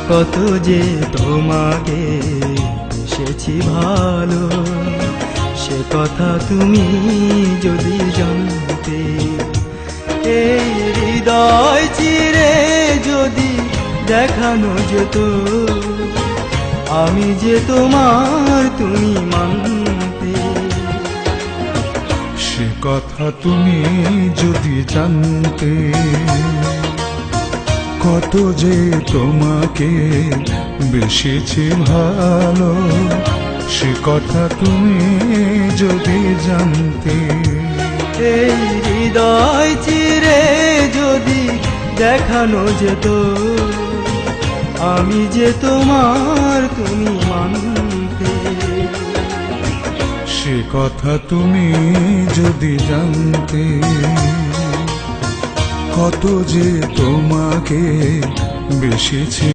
কত যে তোমাকে এসেছি ভালো, সে কথা তুমি যদি জানতে। এই হৃদয় চিরে যদি দেখানো যেত, আমি যে তোমার তুমি মানতে। সে কথা তুমি যদি জানতে, কত যে তোমাকে বেসেছি ভালো, সে কথা তুমি যদি জানতে। এই হৃদয় চিরে যদি দেখানো যেত, আমি যে তোমার তুমি মানতে। সে কথা তুমি যদি জানতে, কত যে তোমাকে বেসেছি